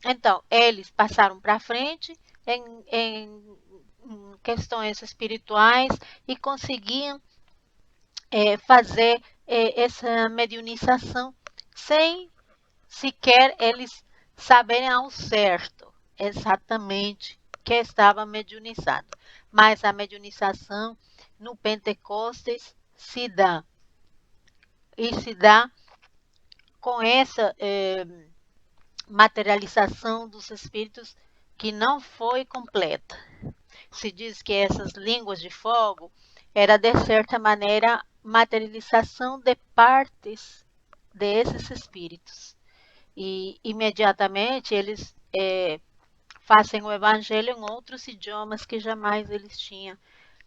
Então, eles passaram para frente em questões espirituais e conseguiam fazer essa mediunização sem sequer eles saberem ao certo exatamente que estava mediunizado. Mas a mediunização no Pentecostes se dá. E se dá com essa materialização dos espíritos que não foi completa. Se diz que essas línguas de fogo era de certa maneira materialização de partes desses espíritos. E imediatamente eles fazem o evangelho em outros idiomas que jamais eles tinham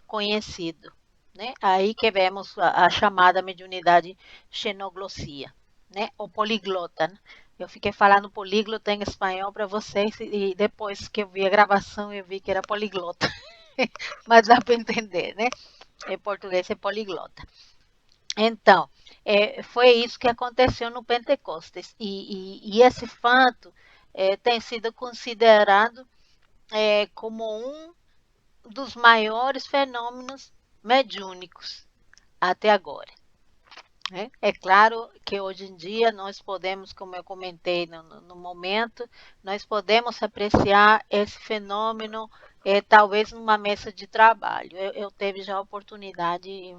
conhecido. Né? Aí que vemos a chamada mediunidade xenoglossia, né? Ou poliglota. Né? Eu fiquei falando políglota em espanhol para vocês e depois que eu vi a gravação eu vi que era poliglota. Mas dá para entender, né? Em português é poliglota. Então, foi isso que aconteceu no Pentecostes. E esse fato tem sido considerado como um dos maiores fenômenos mediúnicos até agora. Né? É claro que hoje em dia nós podemos, como eu comentei no momento, nós podemos apreciar esse fenômeno talvez numa mesa de trabalho. Eu teve já oportunidade,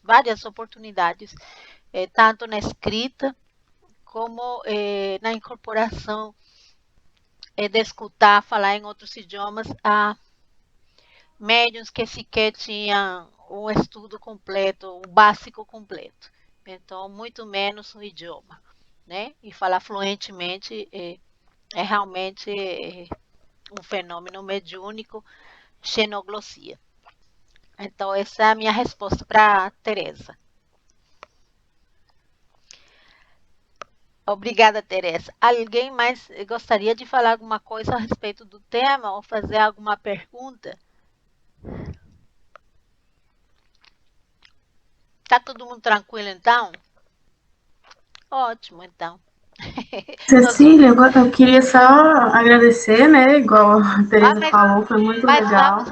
várias oportunidades, tanto na escrita como na incorporação de escutar falar em outros idiomas a médiuns que sequer tinham um estudo completo, o básico completo. Então, muito menos o idioma. Né? E falar fluentemente é realmente um fenômeno mediúnico, xenoglossia. Então, essa é a minha resposta para a Tereza. Obrigada, Tereza. Alguém mais gostaria de falar alguma coisa a respeito do tema ou fazer alguma pergunta? Tá todo mundo tranquilo, então? Ótimo, então. Cecília, eu queria só agradecer, né? Igual a Tereza falou, foi muito mas legal.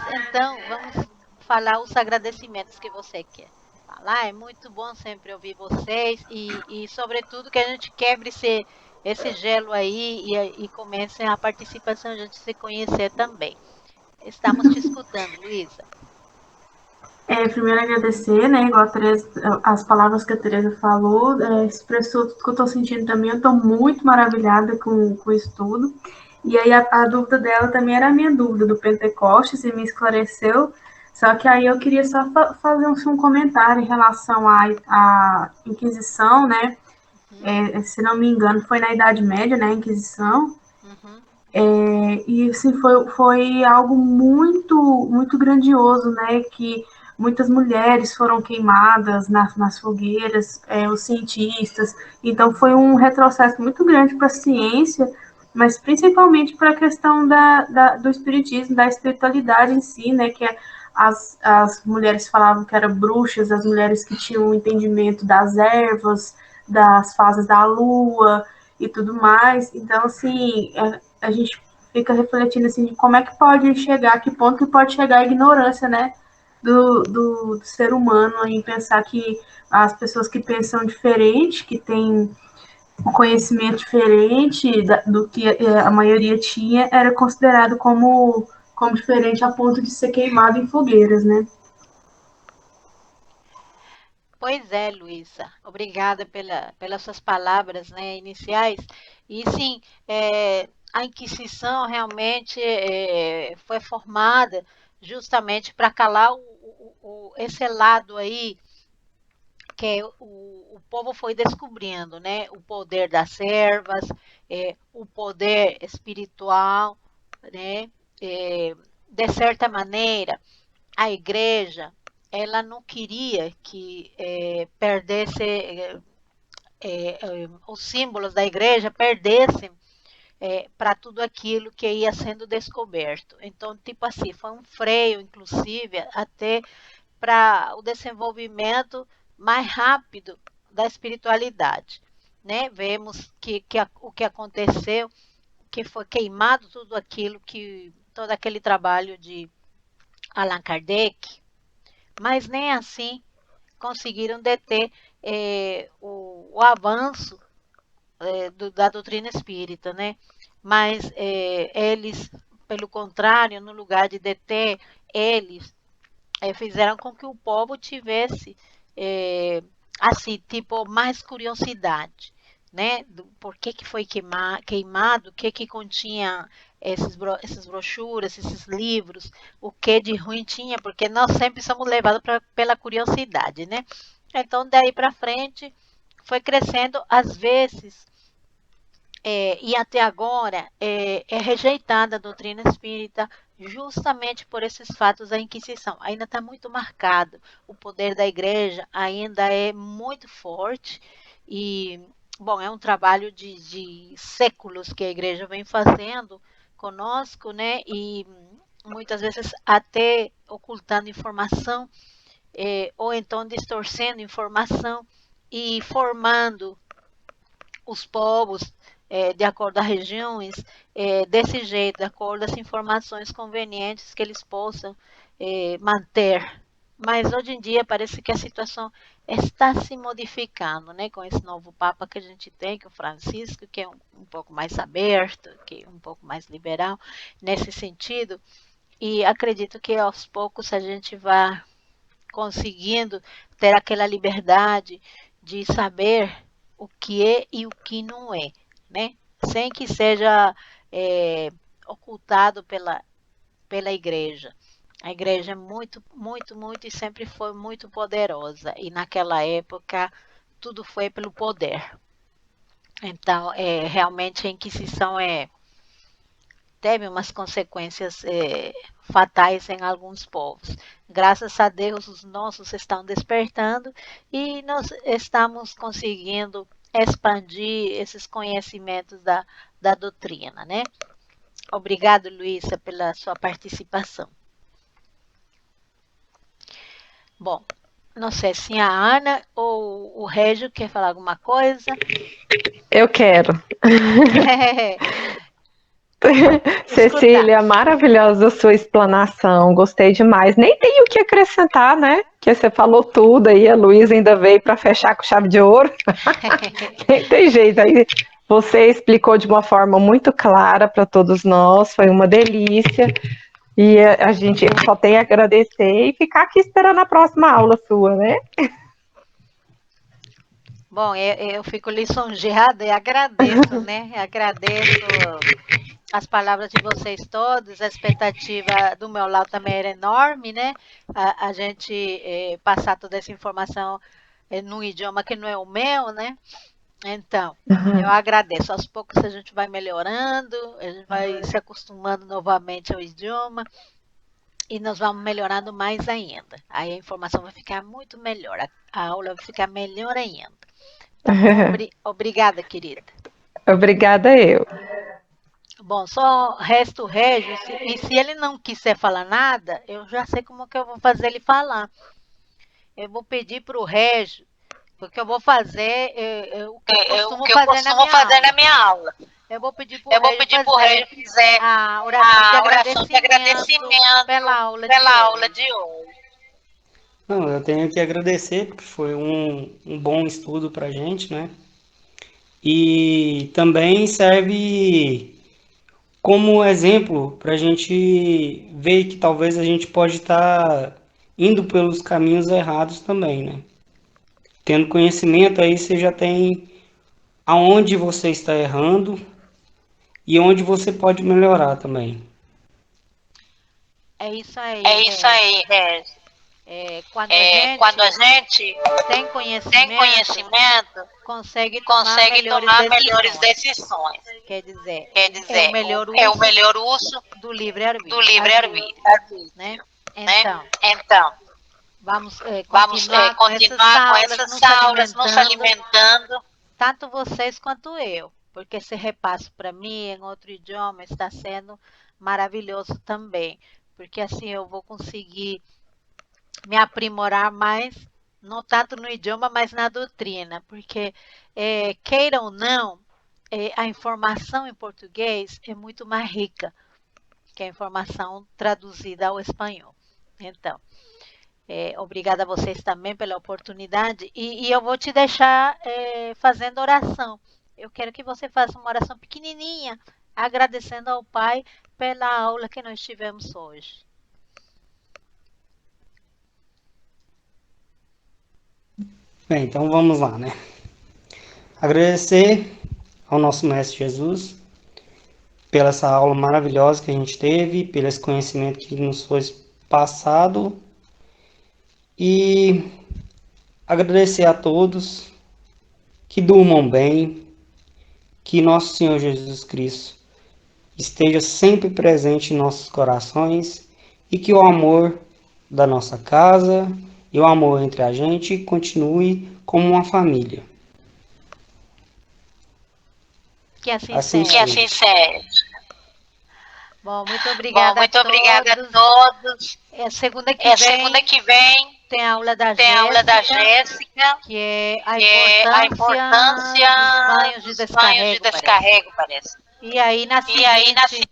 vamos falar os agradecimentos que você quer falar. É muito bom sempre ouvir vocês e sobretudo, que a gente quebre esse gelo aí e comece a participação, a gente se conhecer também. Estamos te escutando, Luísa. Primeiro agradecer, né? Igual a Tereza, as palavras que a Tereza falou, expressou tudo que eu estou sentindo também. Eu estou muito maravilhada com o estudo. E aí a dúvida dela também era a minha dúvida do Pentecostes e me esclareceu. Só que aí eu queria só fazer um comentário em relação à Inquisição, né? Se não me engano, foi na Idade Média, né? A Inquisição. Uhum. E assim, foi algo muito grandioso, né? Que muitas mulheres foram queimadas nas fogueiras, os cientistas. Então foi um retrocesso muito grande para a ciência, mas principalmente para a questão do espiritismo, da espiritualidade em si, né? Que as mulheres falavam que eram bruxas, as mulheres que tinham o entendimento das ervas, das fases da lua e tudo mais. Então, assim, a gente fica refletindo assim de como é que pode chegar, que ponto que pode chegar a ignorância, né, do ser humano em pensar que as pessoas que pensam diferente, que têm um conhecimento diferente do que a maioria tinha, era considerado como diferente a ponto de ser queimado em fogueiras, né? Pois é, Luísa. Obrigada pelas suas palavras, né, iniciais. E sim, a Inquisição realmente foi formada justamente para calar esse lado aí que o povo foi descobrindo, né? O poder das ervas, o poder espiritual, né? De certa maneira, a igreja ela não queria que perdesse os símbolos da igreja perdessem para tudo aquilo que ia sendo descoberto. Então, tipo assim, foi um freio, inclusive, até para o desenvolvimento mais rápido da espiritualidade. Né? Vemos o que aconteceu, que foi queimado tudo aquilo todo aquele trabalho de Allan Kardec, mas nem assim conseguiram deter o avanço da doutrina espírita, né? Mas eles, pelo contrário, no lugar de deter, eles fizeram com que o povo tivesse, assim, tipo, mais curiosidade, né? Por que foi queimado, o que continha essas brochuras, esses livros, o que de ruim tinha, porque nós sempre somos levados pela curiosidade, né? Então, daí para frente, foi crescendo, às vezes, e até agora é rejeitada a doutrina espírita justamente por esses fatos da Inquisição. Ainda está muito marcado. O poder da igreja ainda é muito forte e, bom, é um trabalho de séculos que a igreja vem fazendo conosco, né? E muitas vezes até ocultando informação, ou então distorcendo informação e formando os povos, de acordo às regiões, desse jeito, de acordo às informações convenientes que eles possam manter. Mas hoje em dia parece que a situação está se modificando, né? Com esse novo Papa que a gente tem, que é o Francisco, que é um pouco mais aberto, que é um pouco mais liberal nesse sentido. E acredito que aos poucos a gente vai conseguindo ter aquela liberdade de saber o que é e o que não é, né? Sem que seja ocultado pela igreja. A igreja é muito, muito, muito e sempre foi muito poderosa. E naquela época tudo foi pelo poder. Então, realmente a Inquisição teve umas consequências fatais em alguns povos. Graças a Deus, os nossos estão despertando e nós estamos conseguindo expandir esses conhecimentos da doutrina, né? Obrigado, Luísa, pela sua participação. Bom, não sei se a Ana ou o Régio quer falar alguma coisa. Eu quero. Cecília, maravilhosa a sua explanação, gostei demais. Nem tenho o que acrescentar, né? Que você falou tudo aí, a Luísa ainda veio para fechar com chave de ouro. Nem tem jeito. Aí você explicou de uma forma muito clara para todos nós, foi uma delícia. E a gente só tem a agradecer e ficar aqui esperando a próxima aula sua, né? Bom, eu fico lisonjeada e agradeço, né? Agradeço as palavras de vocês todos, a expectativa do meu lado também era enorme, né? A gente passar toda essa informação num idioma que não é o meu, né? Então, eu agradeço. Aos poucos a gente vai melhorando, a gente vai se acostumando novamente ao idioma e nós vamos melhorando mais ainda. Aí a informação vai ficar muito melhor, a aula vai ficar melhor ainda. Tá bom? Obrigada, querida. Obrigada eu. Bom, só resta o Régio, e se ele não quiser falar nada, eu já sei como que eu vou fazer ele falar. Eu vou pedir para o Régio, porque eu vou fazer o que eu costumo fazer na minha aula. Eu vou pedir para o Régio fazer a oração de agradecimento pela aula de hoje. Não, eu tenho que agradecer, porque foi um bom estudo para a gente, né? E também serve como exemplo para a gente ver que talvez a gente pode estar indo pelos caminhos errados também, né? Tendo conhecimento aí você já tem aonde você está errando e onde você pode melhorar também. É isso aí, Régio. Quando a gente tem conhecimento, consegue tomar melhores decisões. Quer dizer, é o melhor uso do livre-arbítrio. Né? Então, vamos continuar com essas aulas, nos alimentando, tanto vocês quanto eu, porque esse repasso para mim em outro idioma está sendo maravilhoso também, porque assim eu vou conseguir me aprimorar mais, não tanto no idioma, mas na doutrina, porque queira ou não, a informação em português é muito mais rica que a informação traduzida ao espanhol. Então, obrigada a vocês também pela oportunidade. E eu vou te deixar fazendo oração. Eu quero que você faça uma oração pequenininha, agradecendo ao Pai pela aula que nós tivemos hoje. Bem, então vamos lá, né? Agradecer ao nosso Mestre Jesus pela essa aula maravilhosa que a gente teve, pelo esse conhecimento que nos foi passado e agradecer a todos, que durmam bem, que nosso Senhor Jesus Cristo esteja sempre presente em nossos corações e que o amor da nossa casa e o amor entre a gente continue como uma família. Que assim Assim seja. seja. Bom, muito obrigada a todos. Segunda que vem tem a aula da Jéssica, que é a importância dos banhos de descarrego, parece. E aí, na seguinte,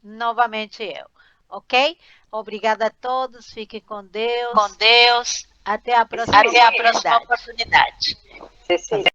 novamente eu, ok? Obrigada a todos, fiquem com Deus. Até a próxima oportunidade. Cecília.